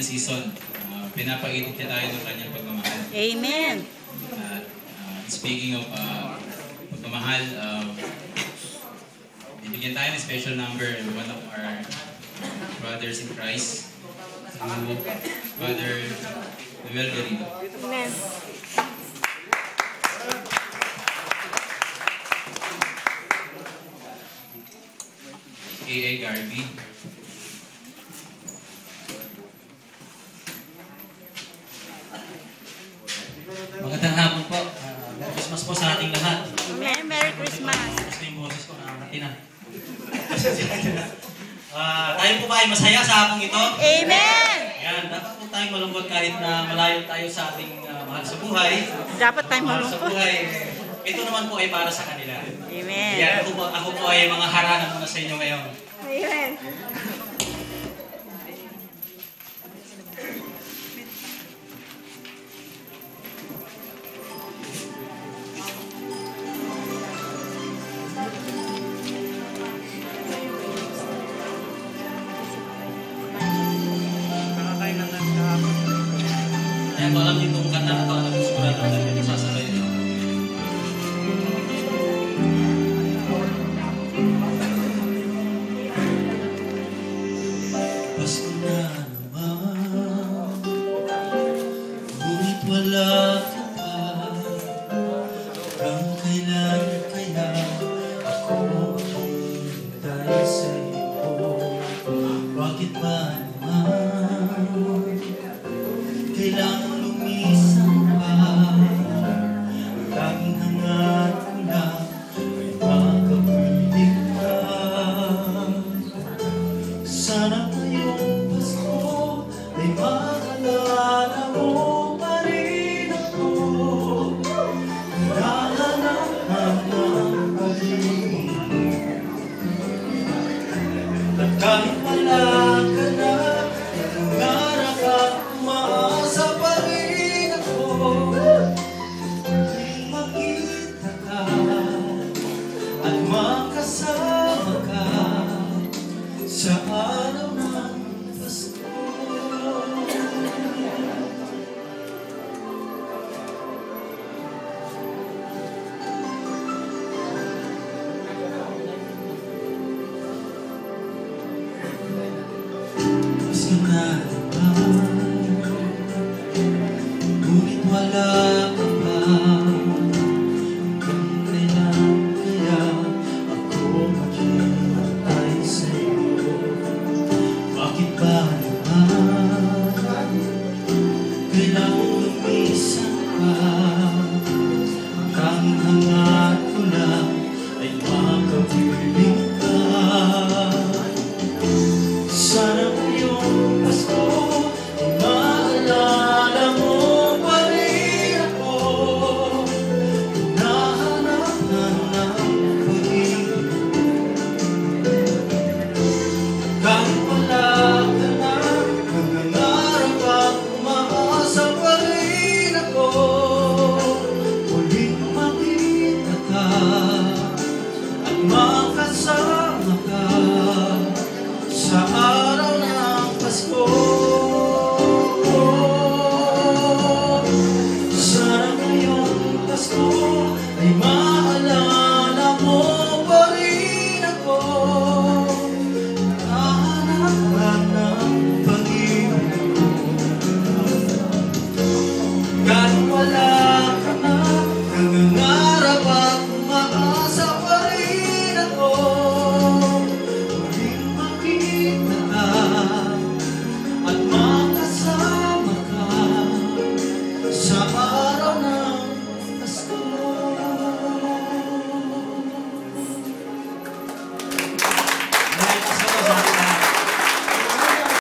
season, pinapakita niya tayo ng kanyang pagmamahal. Amen. Speaking of pagmamahal, bibigyan tayo ng special number one of our brothers in Christ, Father Noel Garrido. Amen. A.A. Garvey. Magandang hapon po. Merry Christmas po sa ating lahat. Amen. Merry Christmas. Gusto yung boses ko na na. Tayo po ba ay masaya sa hapong ito? Amen. Yan, dapat po tayong malungkot kahit na malayo tayo sa ating mahal sa buhay. Dapat tayo Mahal sa malungkot. buhay. Ito naman po ay para sa kanila. Amen. Yan, ako po ay mga harana muna sa inyo ngayon. Amen. Ayan, kung alam niyo itong kanta na ito, alam ko sigurado natin yung sasabay ito. Pasko na naman, ngunit wala ka pa. Hanggang kailan kaya ako hintay sa iyo? Bakit ba naman kailangan lumisan pa? Ang tanging hangat ko lang ay makapiling ka. Sana ngayong Pasko ay